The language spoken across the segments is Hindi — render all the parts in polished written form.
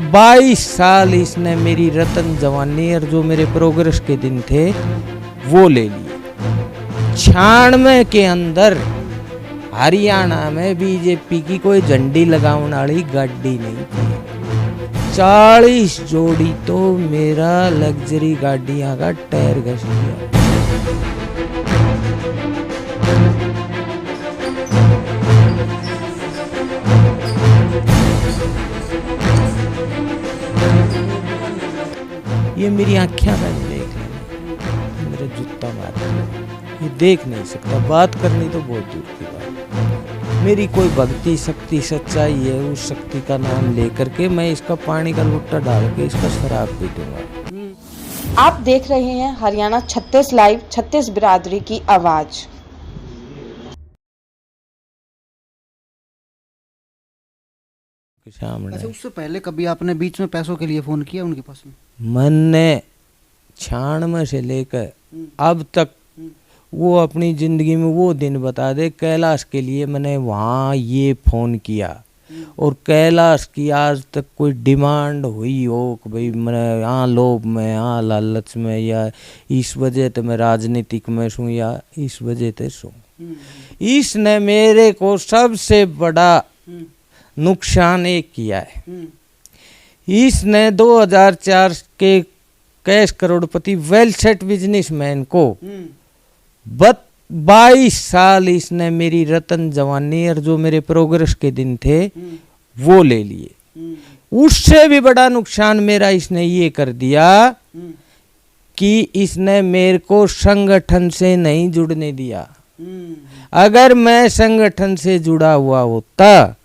22 साल इसने मेरी रतन जवानी और जो मेरे प्रोग्रेस के दिन थे वो ले लिए। 96 के अंदर हरियाणा में बीजेपी की कोई झंडी लगाने वाली गाड़ी नहीं थी। 40 जोड़ी तो मेरा लग्जरी गाड़ियां का टायर घस गया। ये मेरी आँखें का देख लेना, मेरा जूता मार, ये देख नहीं सकता। बात करनी तो बहुत दूर की बात। मेरी कोई भक्ति शक्ति सच्चाई है, उस शक्ति का नाम लेकर के मैं इसका पानी का लुट्टा डाल के इसका शराब पी दूंगा। आप देख रहे हैं हरियाणा 36 लाइव, 36 बिरादरी की आवाज। अच्छा, उससे पहले कभी आपने बीच में पैसों के लिए फोन किया उनके पास में? मैंने 96 से लेकर अब तक वो अपनी जिंदगी में वो दिन बता दे कैलाश के लिए मैंने वहाँ ये फोन किया और कैलाश की आज तक कोई डिमांड हुई हो कि भाई मैं यहाँ लोभ में, यहाँ लालच में, या इस वजह से मैं राजनीतिक में सूँ या इस वजह से सूँ। इसने मेरे को सबसे बड़ा नुकसान एक किया है। इसने 2004 के कैश करोड़पति वेल सेट बिजनेसमैन को 22 साल इसने मेरी रतन जवानी और जो मेरे प्रोग्रेस के दिन थे वो ले लिए। उससे भी बड़ा नुकसान मेरा इसने ये कर दिया कि इसने मेरे को संगठन से नहीं जुड़ने दिया। अगर मैं संगठन से जुड़ा हुआ होता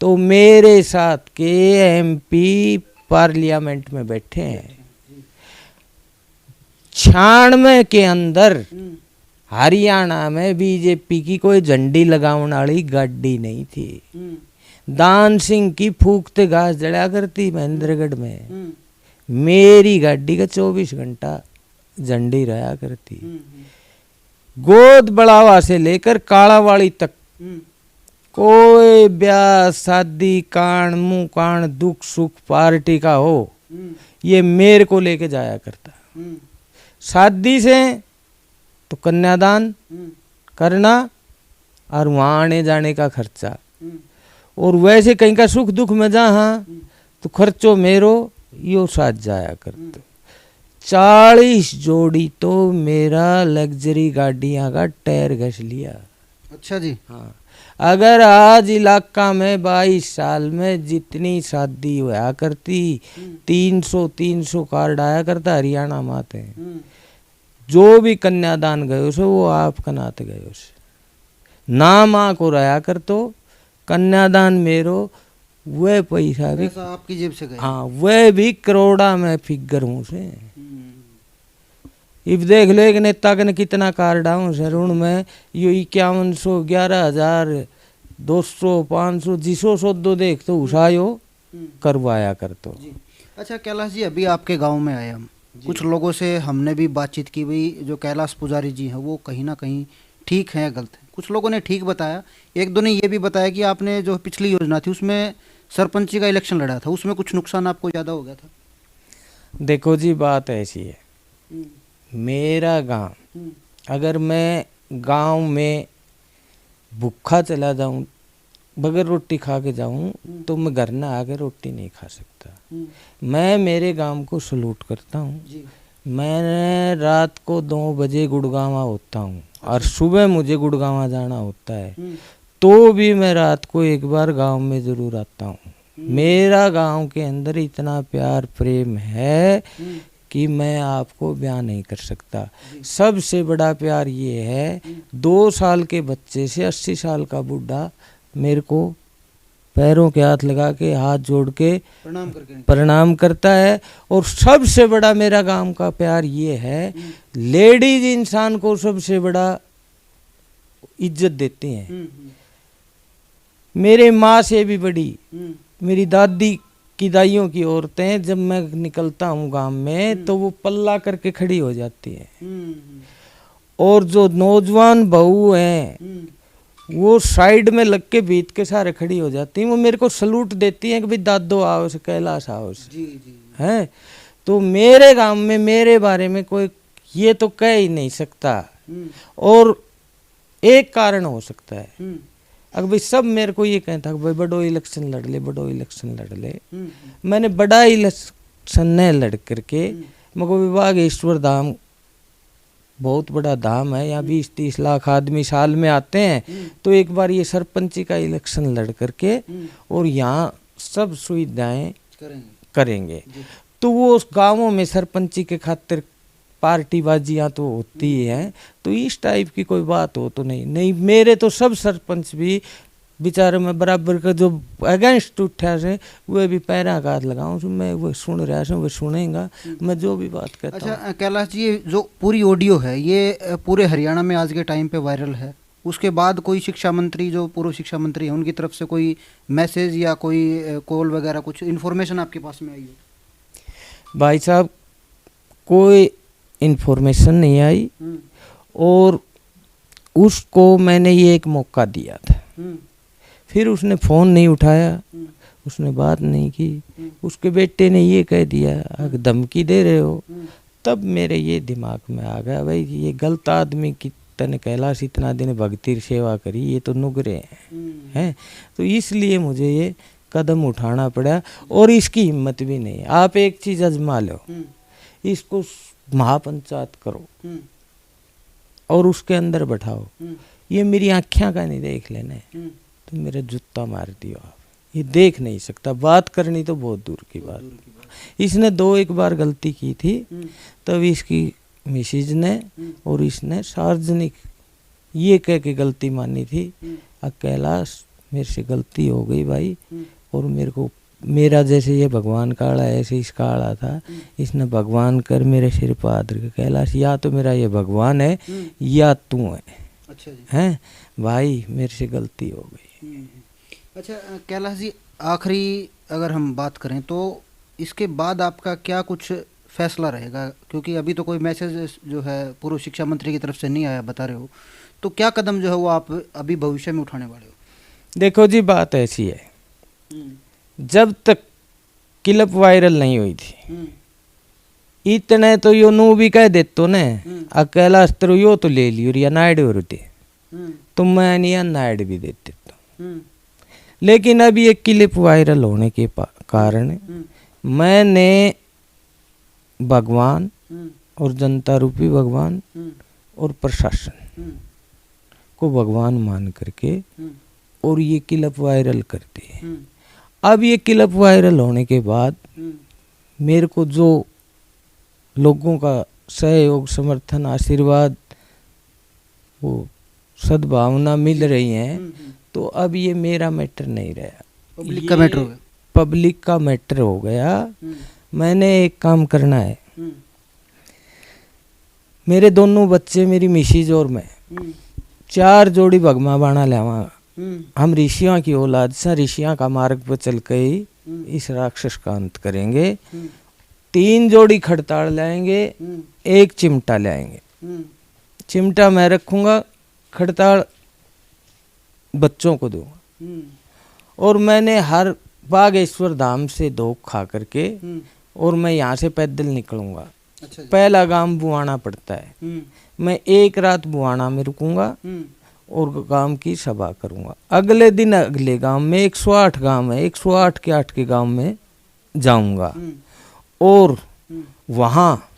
तो मेरे साथ के एमपी पार्लियामेंट में बैठे हैं। 96 के अंदर हरियाणा में बीजेपी की कोई झंडी लगाने वाली गाड़ी नहीं थी। दान सिंह की फूकते घास जड़ा करती महेंद्रगढ़ में, मेरी गाड़ी का 24 घंटा झंडी रहा करती। गोद बढ़ावा से लेकर कालावाड़ी तक कोई ब्याह शादी कांड मुंह कांड दुख सुख पार्टी का हो ये मेरे को लेके जाया करता। शादी से तो कन्यादान करना और वहाँ आने जाने का खर्चा, और वैसे कहीं का सुख दुख में जहाँ तो खर्चो मेरो यो साथ जाया करते। 40 जोड़ी तो मेरा लग्जरी गाड़ियाँ का टायर घस लिया। अच्छा जी। हाँ, अगर आज इलाका में 22 साल में जितनी शादी हुआ करती 300 कार्ड आया करता हरियाणा माते, जो भी कन्यादान गए उसे वो आप कनाते गए उसे नाम आ को रहा कर तो कन्यादान मेरो वह पैसा भी आपकी जेब से गए। हाँ, वह भी करोड़ा में फिगर हूँ से। इब देख लो एक नेता के कितना कार्ड आऊँ से ऋण में यो 5100 11,000 200 500 जिसो सौ देख तो उठायो करवाया कर तो। अच्छा कैलाश जी, अभी आपके गांव में आए हम, कुछ लोगों से हमने भी बातचीत की, भाई जो कैलाश पुजारी जी हैं वो कहीं ना कहीं ठीक हैं गलत हैं। कुछ लोगों ने ठीक बताया, एक दो ने ये भी बताया कि आपने जो पिछली योजना थी उसमें सरपंची का इलेक्शन लड़ा था, उसमें कुछ नुकसान आपको ज़्यादा हो गया था। देखो जी, बात ऐसी है, मेरा गांव, अगर मैं गांव में भूखा चला जाऊं बगैर रोटी खा के जाऊं तो मैं घर ना आके रोटी नहीं खा सकता। मैं मेरे गांव को सलूट करता हूं। मैं रात को 2 बजे गुड़गांव होता हूं और सुबह मुझे गुड़गांव जाना होता है, तो भी मैं रात को एक बार गांव में जरूर आता हूं। मेरा गांव के अंदर इतना प्यार प्रेम है कि मैं आपको बयान नहीं कर सकता। सबसे बड़ा प्यार ये है, 2 साल के बच्चे से 80 साल का बूढ़ा मेरे को पैरों के हाथ लगा के हाथ जोड़ के प्रणाम करता है। और सबसे बड़ा मेरा गांव का प्यार ये है, लेडीज इंसान को सबसे बड़ा इज्जत देते हैं। मेरे माँ से भी बड़ी मेरी दादी की दाइयों की औरतें, जब मैं निकलता हूँ गांव में तो वो पल्ला करके खड़ी हो जाती है। और जो नौजवान बहू हैं वो साइड में लग के बीत के सारे खड़ी हो जाती हैं, वो मेरे को सलूट देती हैं कि भाई दादो आओ से, कैलाश आओ से। जी जी। है तो मेरे गांव में मेरे बारे में कोई ये तो कह ही नहीं सकता। और एक कारण हो सकता है, अगर भाई सब मेरे को ये कहता कि भाई बड़ो इलेक्शन लड़ ले, बड़ो इलेक्शन लड़ ले। मैंने बड़ा इलेक्शन न लड़ करके, मगर विभागेश्वर धाम बहुत बड़ा धाम है, यहाँ 20-30 लाख आदमी साल में आते हैं, तो एक बार ये सरपंची का इलेक्शन लड़ करके और यहाँ सब सुविधाएं करेंगे। तो वो उस गांवों में सरपंची के खातिर पार्टीबाजियां तो होती हैं, तो इस टाइप की कोई बात हो तो नहीं। मेरे तो सब सरपंच भी बेचारे में बराबर का जो अगेंस्ट उठा से वे भी पैरा का हाथ लगाऊं, मैं वो सुन रहा हूँ, वो सुनेगा मैं जो भी बात कहता हूँ। अच्छा कैलाश जी, ये जो पूरी ऑडियो है ये पूरे हरियाणा में आज के टाइम पे वायरल है, उसके बाद कोई शिक्षा मंत्री जो पूर्व शिक्षा मंत्री है उनकी तरफ से कोई मैसेज या कोई कॉल वगैरह कुछ इन्फॉर्मेशन आपके पास में आई हो? भाई साहब कोई इन्फॉर्मेशन नहीं आई, और उसको मैंने ये एक मौका दिया था, फिर उसने फ़ोन नहीं उठाया, उसने बात नहीं की। उसके बेटे ने ये कह दिया अगर धमकी दे रहे हो, तब मेरे ये दिमाग में आ गया भाई ये गलत आदमी की तने कैलाश इतना दिन भक्ति सेवा करी, ये तो नुगरे हैं। तो इसलिए मुझे ये कदम उठाना पड़ा, और इसकी हिम्मत भी नहीं है। आप एक चीज़ आजमा लो, इसको महापंचायत करो और उसके अंदर बैठाओ, ये मेरी आँखें का नहीं देख लेने, तो मेरा जूता मार दियो आप, ये देख नहीं सकता। बात करनी तो बहुत दूर की बात। इसने 2-1 बार गलती की थी, तब इसकी मिसेज ने और इसने सार्वजनिक ये कह के गलती मानी थी, कैलाश मेरे से गलती हो गई भाई, और मेरे को मेरा जैसे ये भगवान का आड़ा है ऐसे इसका आड़ा था, इसने भगवान कर मेरे सिर पर हाथ रख, कैलाश या तो मेरा ये भगवान है या तू है। अच्छा जी। हैं भाई मेरे से गलती हो गई। अच्छा कैलाश जी, आखिरी अगर हम बात करें तो इसके बाद आपका क्या कुछ फैसला रहेगा, क्योंकि अभी तो कोई मैसेज जो है पूर्व शिक्षा मंत्री की तरफ से नहीं आया बता रहे हो, तो क्या कदम जो है वो आप अभी भविष्य में उठाने वाले हो? देखो जी बात ऐसी है, जब तक क्लिप वायरल नहीं हुई थी इतने तो यो नू भी कह देतो ने कैलाश तेरो यो तो ले लियो या नाइड हो रहे, तो मैं नहीं नाइड भी दे देता। लेकिन अब ये क्लिप वायरल होने के कारण मैंने भगवान और जनता रूपी भगवान और प्रशासन को भगवान मान करके और ये क्लिप वायरल करते हैं। अब ये क्लिप वायरल होने के बाद मेरे को जो लोगों का सहयोग समर्थन आशीर्वाद वो सद्भावना मिल रही है, तो अब ये मेरा मैटर नहीं रहा, पब्लिक का मैटर हो गया। पब्लिक का मैटर हो गया। मैंने एक काम करना है, मेरे दोनों बच्चे मेरी मिसेज और मैं 4 जोड़ी भगमा बाणा लावांगा। हम ऋषियों की औलाद से ऋषियों का मार्ग पर चल के ही इस राक्षस का अंत करेंगे। 3 जोड़ी खड़ताड़ लाएंगे, 1 चिमटा लाएंगे। चिमटा मैं रखूंगा, खड़ताड़ बच्चों को दूंगा। और मैंने हर बागेश्वर धाम से धोख खा करके और मैं यहाँ से पैदल निकलूंगा। अच्छा जी। पहला गांव बुआना पड़ता है, मैं 1 रात बुआना में रुकूंगा और गांव की सभा करूंगा। अगले दिन अगले गांव में 108 गांव है, 108 के 8 के गांव में जाऊंगा और वहाँ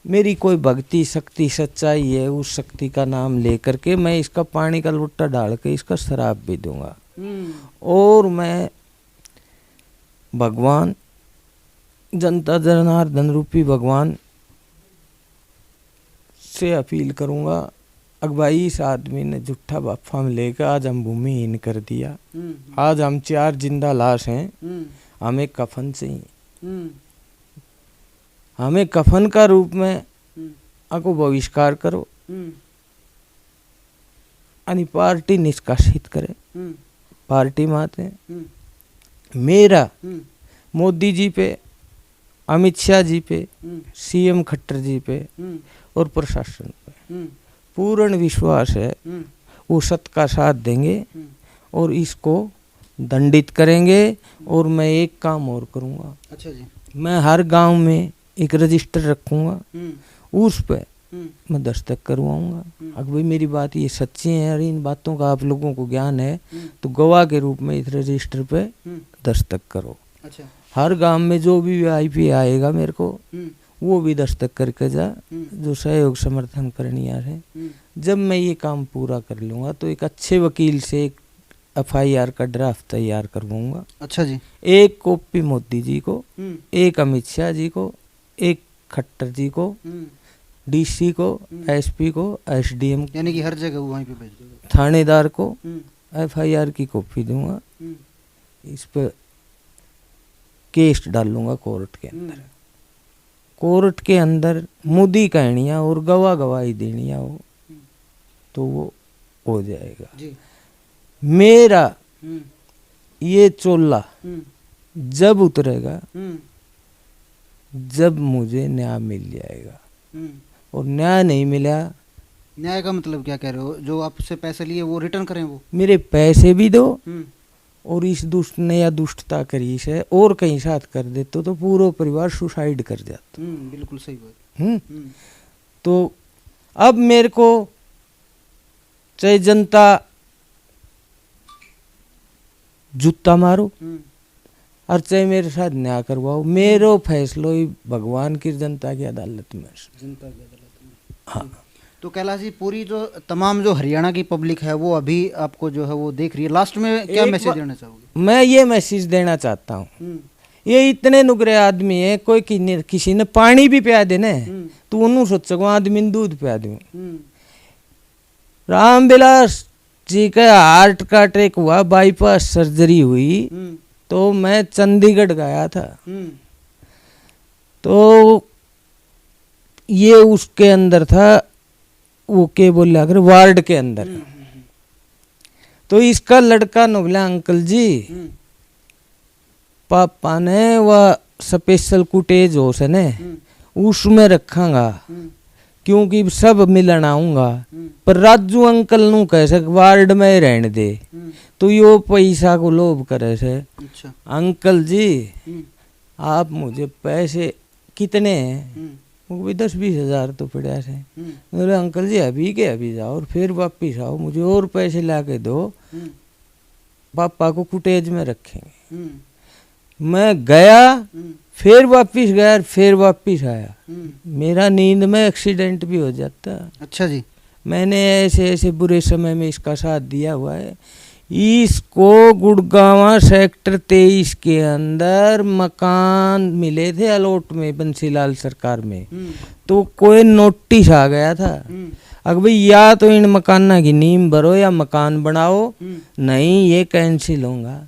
मेरी कोई भक्ति शक्ति सच्चाई है, उस शक्ति का नाम लेकर के मैं इसका पानी का लोटा डाल के इसका शराब भी दूंगा। और मैं भगवान जनता जनार्दन रूपी भगवान से अपील करूंगा, अगर भाई इस आदमी ने झूठा बाफा में लेकर आज हम भूमिहीन कर दिया, आज हम 4 जिंदा लाश हैं, हमें कफन चाहिए, हमें कफन का रूप में आपको बहिष्कार करो, यानी पार्टी निष्कासित करे, पार्टी माते। मेरा मोदी जी पे, अमित शाह जी पे, सीएम खट्टर जी पे और प्रशासन पे पूर्ण विश्वास है वो सत का साथ देंगे और इसको दंडित करेंगे। और मैं एक काम और करूँगा, अच्छा जी। मैं हर गांव में एक रजिस्टर रखूँगा, उस पर मैं दस्तखत करवाऊँगा। अगर भाई मेरी बात ये सच्ची है और इन बातों का आप लोगों को ज्ञान है तो गवाह के रूप में इस रजिस्टर पे दस्तखत करो। अच्छा। हर गांव में जो भी VIP आएगा मेरे को वो भी दस्तखत करके जा, जो सहयोग समर्थन करनियार है। जब मैं ये काम पूरा कर लूँगा तो एक अच्छे वकील से एक FIR का ड्राफ्ट तैयार करवाऊँगा। अच्छा जी। एक कॉपी मोदी जी को, एक अमित शाह जी को, एक खट्टर जी को, DC को, SP को, SDM यानी कि हर जगह वहीं पे भेज दोगे। थानेदार को FIR की कॉपी दूंगा। इस पर केस डालूंगा कोर्ट के अंदर। कोर्ट के अंदर मुद्दी कहनिया और गवाही देनिया हो तो वो हो जाएगा जी। मेरा ये चोला जब उतरेगा जब मुझे न्याय मिल जाएगा। और न्याय नहीं मिला, न्याय का मतलब क्या कह रहे हो? जो आपसे पैसे लिए वो रिटर्न करें वो? मेरे पैसे भी दो और इस दुष्ट ने या दुष्टता करी से और कहीं साथ कर देते तो पूरा परिवार सुसाइड कर जाता। बिल्कुल सही बात। तो अब मेरे को चाहे जनता जूता मारो और चाहे मेरे साथ न्याय करवाओ, मेरो फैसलो ही भगवान की जनता की अदालत में। हाँ। तो कैलाश जी, पूरी जो तमाम जो हरियाणा की पब्लिक है वो अभी आपको जो है वो देख रही है, लास्ट में क्या मैसेज देना चाहोगे? मैं ये मैसेज देना चाहता हूँ, ये इतने नुकरे आदमी है, कोई किसी ने पानी भी पिया देने तो उन्होंने सोचो आदमी ने दूध पिया दूं। रामविलास जी का हार्ट का अटैक हुआ, बाईपास सर्जरी हुई तो मैं चंडीगढ़ गया था। तो ये उसके अंदर था, वो के बोले अगर वार्ड के अंदर। तो इसका लड़का ने बोला अंकल जी पापा ने वह स्पेशल कुटेज हो से ने उसमें रखांगा क्योंकि सब मिलन आऊंगा, पर राजू अंकल नु कैसे वार्ड में रहने दे तो यो पैसा को लोभ करे से। अच्छा। अंकल जी आप मुझे पैसे कितने हैं? वो भी 10-20 हज़ार तो पड़ा है। बोले अंकल जी अभी के अभी जाओ और फिर वापिस आओ, मुझे और पैसे ला के दो, पापा को कुटेज में रखेंगे। मैं गया, फिर वापिस गया, फिर वापिस आया। मेरा नींद में एक्सीडेंट भी हो जाता। अच्छा जी। मैंने ऐसे ऐसे बुरे समय में इसका साथ दिया हुआ है। इसको गुड़गांव सेक्टर 23 के अंदर मकान मिले थे अलॉट में बंसीलाल सरकार में, तो कोई नोटिस आ गया था अगर भाई या तो इन मकाना की नींव भरो या मकान बनाओ, नहीं ये कैंसिल होगा।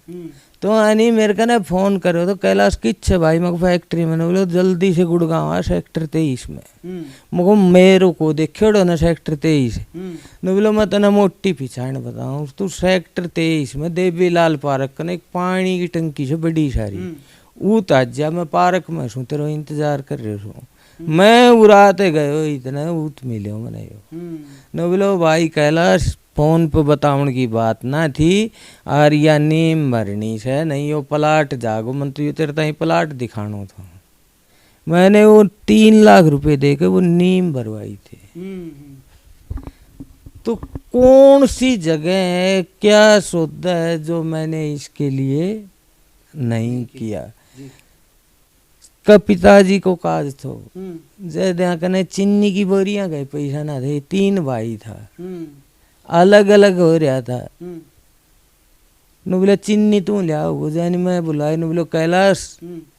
तो यानी मेरे को ना फोन करो तो कैलाश किच्छ भाई मेरे फैक्ट्री में बोलो जल्दी से गुड़गांव सेक्टर 23 में मको मेरे को देखो ना सेक्टर 23 न बोलो मैं तना मोटी पिछाड़ बताऊँ तू सेक्टर 23 में देवीलाल पार्क का एक पानी की टंकी से बड़ी सारी ऊत आजा मैं पार्क में सू तेरा इंतजार कर रहे हूँ। मैं उड़ाते गए इतना ऊत मिले मैंने न बोलो भाई कैलाश फोन पे बतावन की बात ना थी और या नीम भरनी से नहीं वो प्लाट जागो मन तो ये तेरे ताई प्लाट दिखानो था। मैंने वो 3 लाख रुपए दे के वो नीम भरवाई थी। तो कौन सी जगह है, क्या सौदा है जो मैंने इसके लिए नहीं किया। का पिताजी को काज थो जय कने चीनी की बोरियां गए पैसा ना थे, 3 भाई था अलग अलग हो रहा था। नु बोले चीनी तू लिया वो जानी मैं बुलाए नु बोलो कैलाश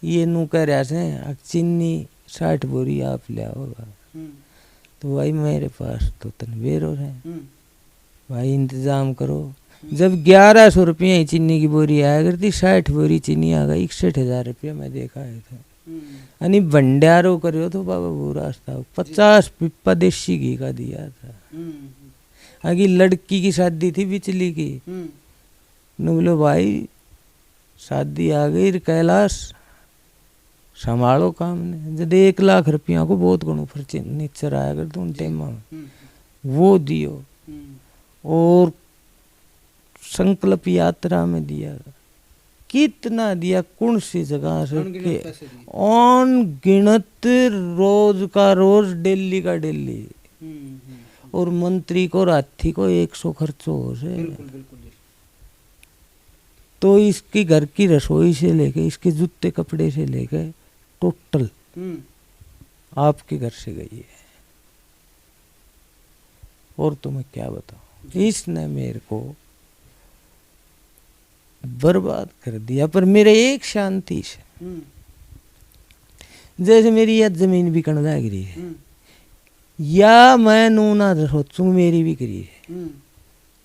ये नु कह रहा से चीनी 60 बोरी आप ले आओगा। तो भाई मेरे पास तो तनवेरो है भाई इंतजाम करो। जब 1100 रुपये ही चीनी की बोरी आया करती 60 बोरी चीनी आ गई 61,000 रुपया मैं देखा है था। यानी भंडारो करो तो बाबा वो रास्ता 50 पिप्पा देसी घी का दिया था। आगे लड़की की शादी थी बिचली की, बोलो भाई शादी आ गई कैलाश संभालो काम ने। जब 1 लाख रुपया को बहुत गणु फर्चे नीचर आया कर तो उन टाइम में वो दियो और संकल्प यात्रा में दिया, कितना दिया, कौन सी जगह से के अनगिनत, रोज का रोज, डेली का डेली। और मंत्री को रात्रि को 100 खर्चो हो से। तो इसकी घर की रसोई से लेके, इसके जूते कपड़े से लेके टोटल आपके घर से गई है। और तो मैं क्या बताऊं, इसने मेरे को बर्बाद कर दिया। पर मेरे एक शांति से, जैसे मेरी यह जमीन भी कण लाग रही है, या मैं नू ना सोचूं मेरी भी करी है,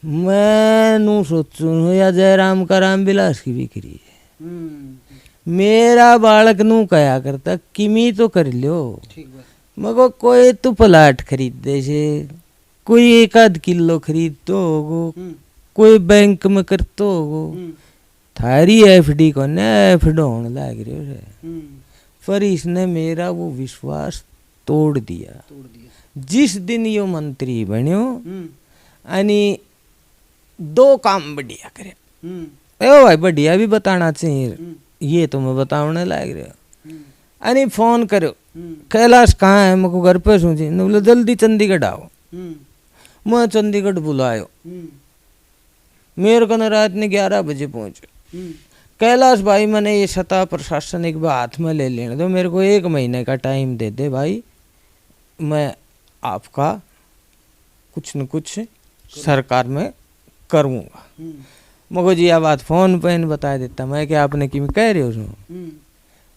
मैं नू सोचूं या जयराम का राम विलास की भी करी है। मेरा बालक नू कया करता किमी तो कर लो, मगर कोई तो प्लाट खरीद दे से, कोई 1 किलो खरीद तो होगो, कोई बैंक में करतो होगो, थारी एफडी को ने एफडी होने लग रही है। पर इसने मेरा वो विश्वास तोड़ दिया। जिस दिन यो मंत्री बन्यो, यानी 2 काम बढ़िया करे। ओ भाई बढ़िया भी बताना चाहिए, ये तो मैं बताने लग रहा। यानी फोन करो, कैलाश कहाँ है, मेरे को घर पे सूझी, बोले जल्दी चंडीगढ़ आओ। मैं चंडीगढ़ बुलायो, मेरे को रात ने 11 बजे पहुंचे। कैलाश भाई मैंने ये सत्ता प्रशासन एक बार हाथ में ले लेने दो, मेरे को 1 महीने का टाइम दे दे भाई, मैं आपका कुछ न कुछ सरकार में करूँगा। मगर जी आप बात फोन पे न बता देता, मैं क्या आपने कि कह रहे हो उसमें,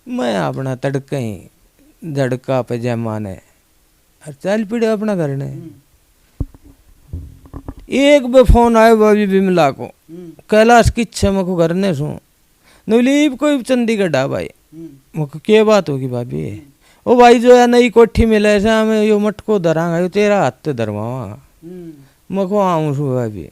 मैं अपना तड़का ही झड़का पैजामा ने और चल पड़े अपना घर ने। एक बे फोन आयो भाभी बिमला को, कैलाश किच्छे मको घर ने सू नवलीप कोई चंडीगढ़ आ भाई। मको क्या बात होगी भाभी, ओ भाई जो है नई कोठी मिले से हमें यो मटको धरांगा, यो तेरा हाथ ते धरवावा। मको आऊं सु भाभी,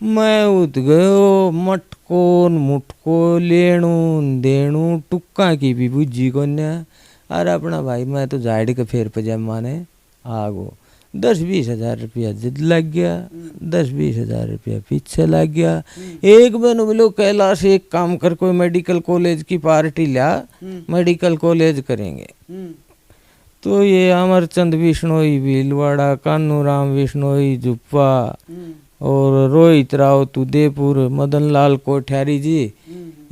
मैं उठ गयो, मटको मुटको लेणू देणू टुक्का की भी बुझी को ने। अरे अपना भाई मैं तो झाड़ के फेर पजामा ने आगो 10-20 हजार रुपया जिद लग गया, 10-20 हजार रुपया पीछे लग गया। एक बन बोलो कैलाश एक काम कर, कोई मेडिकल कॉलेज की पार्टी ला, मेडिकल कॉलेज करेंगे। तो ये अमरचंद बिश्नोई भीलवाड़ा, कानूराम बिश्नोई जुप्पा और रोहित राव तुदेपुर, मदन लाल कोठियारी जी,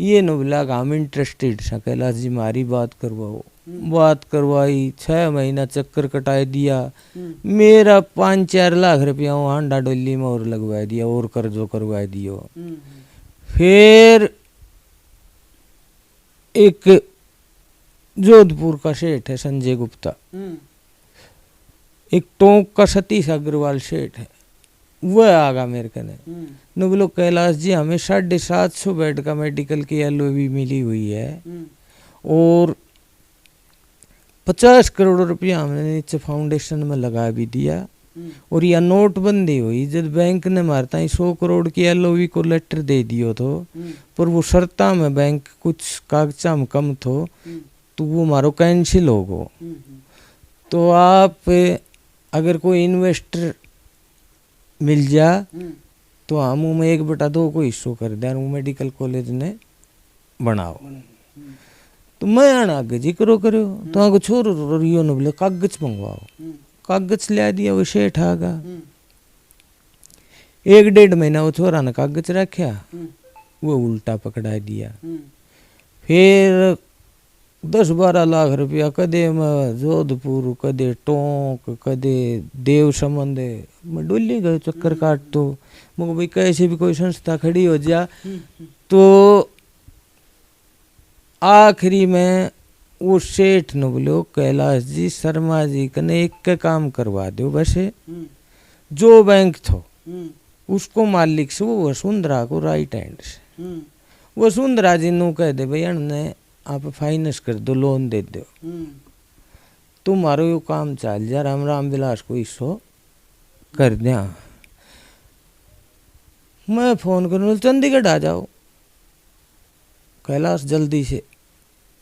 ये नुबला हम इंटरेस्टेड सा, कैलाश जी मारी बात करवाओ। बात करवाई, 6 महीना चक्कर कटाए दिया, मेरा 5-4 लाख रुपया हांडा डोली में और लगवा दिया, और कर्जो करवा दियो। फिर एक जोधपुर का सेठ है संजय गुप्ता, एक टोंक का सतीश अग्रवाल सेठ है, वह आगा मेरे कने न बोलो कैलाश जी हमें 750 बेड का मेडिकल की LOV मिली हुई है और 50 करोड़ रुपया हमने नीचे फाउंडेशन में लगा भी दिया। और यह नोटबंदी हुई जब बैंक ने मारता 100 करोड़ की LOV को लेटर दे दियो तो, पर वो शर्ता में बैंक कुछ कागजा में कम थो, तो वो मारो कैंसिल हो गो। तो आप अगर कोई इन्वेस्टर मिल जा तो हम में 1/2 को हिस्सों कर दे, वो मेडिकल कॉलेज ने बनाओ। तो मैं आना आगे जी करो तो आगे छोरो रियो ने बोले कागज मंगवाओ, कागज ले दिया। वो सेठ आगा 1-1.5 महीना वो छोरा ने कागज रखा, वो उल्टा पकड़ा दिया। फिर 10-12 लाख रुपया कदे में जोधपुर, कदे टोंक, कदे देव संबंध, मैं डोली गए चक्कर काट। तो मुझे भाई कैसे भी कोई संस्था खड़ी हो जा। तो आखिरी में वो सेठ ने बोलो कैलाश जी शर्मा जी कने एक काम करवा दो, वैसे जो बैंक थो उसको मालिक से वो वसुंधरा को राइट हैंड से, वसुंधरा जी नु कह दे भाई ने आप फाइनेंस कर दो, लोन दे दो, तुम्हारो यो काम चल जा, राम विलास को हिस्सो कर दिया। मैं फोन करूँ चंडीगढ़ आ जाओ कैलाश जल्दी से।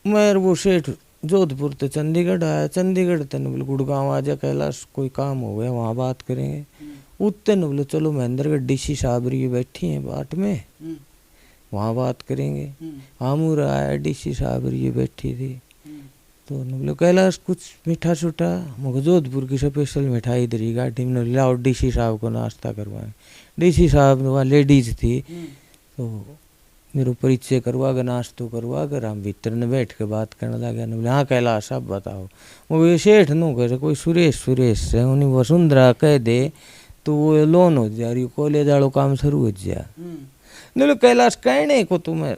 मैं वो सेठ जोधपुर तो चंडीगढ़ आया, चंडीगढ़ तेन बोले गुड़गांव आ जा कैलाश, कोई काम हो गया वहाँ बात करेंगे। उतने न बोले चलो महेंद्रगढ़ डीसी साहब ये बैठी हैं बाट में, वहाँ बात करेंगे। आमूर आया डीसी साहब ये बैठी थी, तो न बोले कैलाश कुछ मीठा छूटा, मुझे जोधपुर की स्पेशल मिठाई इधर ही गाड़ी में लाओ डीसी साहब को नाश्ता करवाएं। डीसी साहब वहाँ लेडीज थी, तो मेरे परिचय करवा कर नाश्तो करवा कर हम भीतर ने बैठ के बात करने लगे। बोले हाँ कैलाश आप बताओ। वो ये सेठ नु कह कोई सुरेश से उन्हीं वसुंधरा कह दे तो वो लोन हो जा रही, कॉलेज वालों काम शुरू हो जा। बोले कैलाश कहने को तो मैं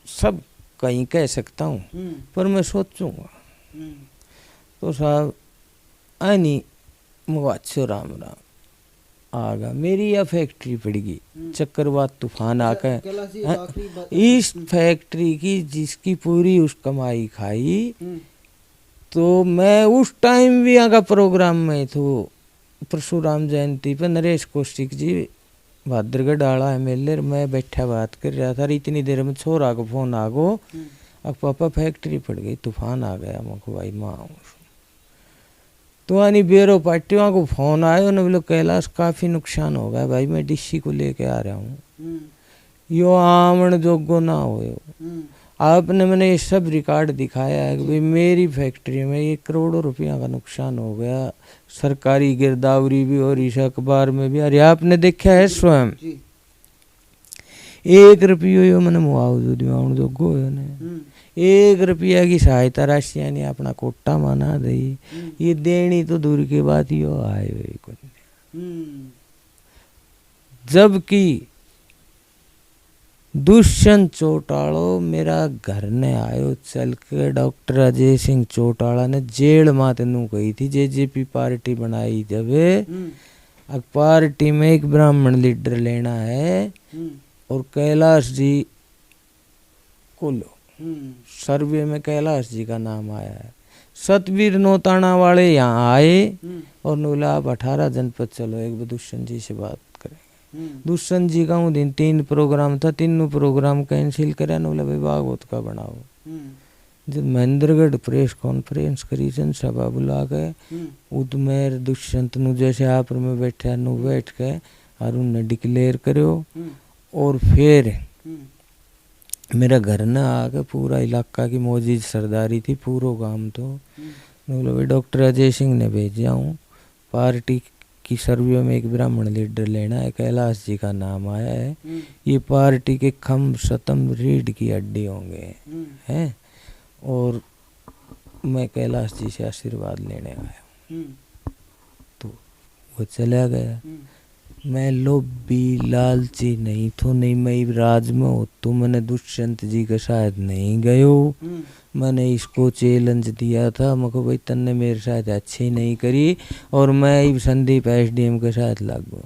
सब कहीं कह सकता हूँ, पर मैं सोचूंगा। तो साहब आनी मुझे राम राम आगा मेरी यह फैक्ट्री पड़ गई, चक्रवात तूफान आकर इस फैक्ट्री की जिसकी पूरी उस कमाई खाई। तो मैं उस टाइम भी यहाँ का प्रोग्राम में तो परशुराम जयंती पर नरेश कौशिक जी भाद्रगढ़ डाला MLA मैं बैठा बात कर रहा था। इतनी देर में छोरा को फोन आ गो, अब पापा फैक्ट्री पड़ गई, तूफान आ गया। मैं भाई माँ तो आनी बेरो पार्टियों को फोन आयो न बोले कैलाश काफी नुकसान हो गया भाई, मैं डीसी को लेके आ रहा हूँ, यो आमन जोगो ना हो। आपने मैंने ये सब रिकॉर्ड दिखाया है कि भाई मेरी फैक्ट्री में 1 करोड़ रुपया का नुकसान हो गया, सरकारी गिरदावरी भी और इस अखबार में भी। अरे आपने देखा है स्वयं 1 रुपये मैंने मुआवजा दिवाण जोगो है, 1 रुपया की सहायता राशि यानी अपना कोटा माना दई, ये देनी तो दूर की बात यो आए हुए। जबकि दुष्यंत चौटाला मेरा घर ने आयो चल के, डॉक्टर अजय सिंह चौटाला ने जेल में तेनू कही थी JJP पार्टी बनाई जब, अब पार्टी में एक ब्राह्मण लीडर लेना है और कैलाश जी को लो। सर्वे में कैलाश जी का नाम आया है। सतवीर नौताना वाले यहाँ आए और बोला आप 18 जनपद चलो एक बार दुष्यंत जी से बात करें। दुष्यंत जी का दिन 3 प्रोग्राम था, तीनों प्रोग्राम कैंसिल करा न बोला भाई भागवत का बनाओ। जब महेंद्रगढ़ प्रेस कॉन्फ्रेंस करी जनसभा बुला के उदमेर दुष्यंत नु जैसे आप में बैठा नु बैठ के और उन्हें डिक्लेयर करो और फिर मेरा घर न आके पूरा इलाका की मौजूद सरदारी थी, पूरा काम तो बोला भाई डॉक्टर अजय सिंह ने भेजा हूँ, पार्टी की सर्वे में एक ब्राह्मण लीडर लेना है, कैलाश जी का नाम आया है, ये पार्टी के खम सतम रीढ़ की हड्डी होंगे हैं, और मैं कैलाश जी से आशीर्वाद लेने आया। तो वो चला गया। मैं लोभी लालची नहीं तो नहीं, मैं राज में हो तो मैंने दुष्यंत जी के साथ नहीं गयो। मैंने इसको चैलेंज दिया था, मैं भाई तन्ने मेरे साथ अच्छी नहीं करी और मैं संदीप SDM के साथ लागू।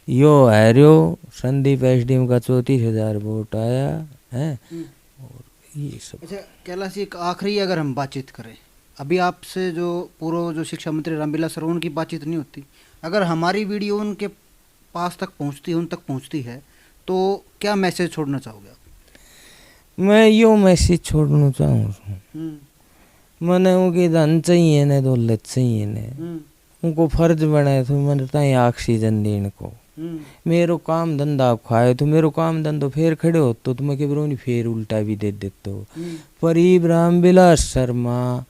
यो हारो संदीप SDM का 34,000 वोट आया है और ये सब। अच्छा कैलाश जी, एक आखिरी अगर हम बातचीत करें, अभी आपसे जो पूर्व जो शिक्षा मंत्री रामविलास शर्मा की बातचीत नहीं होती, अगर हमारी वीडियो उनके पास तक पहुंचती है, उन तक पहुंचती है, तो क्या मैसेज छोड़ना चाहोगे आप? मैं यो मैसेज छोड़ना चाहूँ, मैंने उनकी धन चाहिए न दौलत चाहिए न, उनको फर्ज बनाए तो मैंने ताई ऑक्सीजन देने को, मेरो काम धंधा खाए तो मेरो काम धंधो फिर खड़े हो तो मैं के फिर उल्टा भी दे देते हो। पर रामविलास शर्मा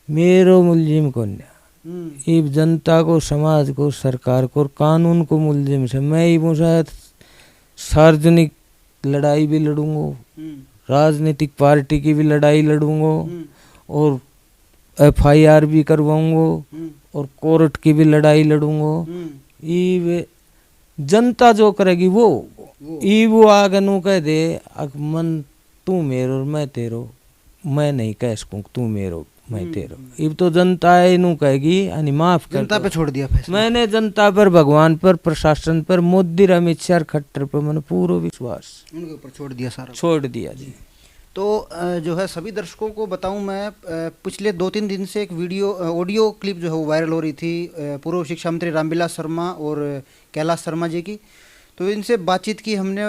मेरो मुलजिम को इब जनता को, समाज को, सरकार को, कानून को मुलजिम से मैं ही शायद सार्वजनिक लड़ाई भी लड़ूंगा, राजनीतिक पार्टी की भी लड़ाई लड़ूंगा और FIR भी करवाऊंगा और कोर्ट की भी लड़ाई लड़ूंगा। ये जनता जो करेगी वो आगे नू कह दे मन तू मेरो और मैं तेरो, मैं नहीं कह सकूं तू मेरो मैं तेरो, अब तो जनता नू कहेगी यानी माफ कर, जनता पे छोड़ दिया फैसला। मैंने जनता पर, भगवान पर, प्रशासन पर, मोदी, अमित शाह, खट्टर पर मैंने पूरा विश्वास उनके ऊपर छोड़ दिया, सारा छोड़ दिया जी। तो जो है सभी दर्शकों को बताऊं मैं, पिछले 2-3 दिन से एक ऑडियो क्लिप जो है वो वायरल हो रही थी पूर्व शिक्षा मंत्री रामविलास शर्मा और कैलाश शर्मा जी की। तो इनसे बातचीत की हमने,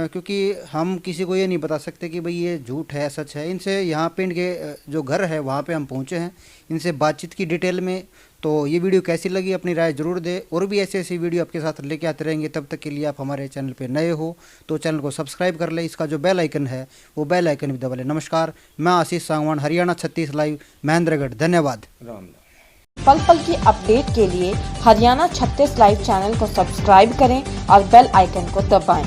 क्योंकि हम किसी को ये नहीं बता सकते कि भाई ये झूठ है सच है। इनसे यहाँ पे इनके जो घर है वहाँ पे हम पहुँचे हैं, इनसे बातचीत की डिटेल में। तो ये वीडियो कैसी लगी अपनी राय ज़रूर दे, और भी ऐसी ऐसी वीडियो आपके साथ लेके आते रहेंगे। तब तक के लिए आप हमारे चैनल पे नए हो तो चैनल को सब्सक्राइब कर ले, इसका जो बेल आइकन है वो बेल आइकन भी दबा ले। नमस्कार, मैं आशीष सांगवान, हरियाणा 36 लाइव, महेंद्रगढ़। धन्यवाद। राम राम। पल पल की अपडेट के लिए हरियाणा 36 लाइव चैनल को सब्सक्राइब करें और बेल आइकन को दबाएं।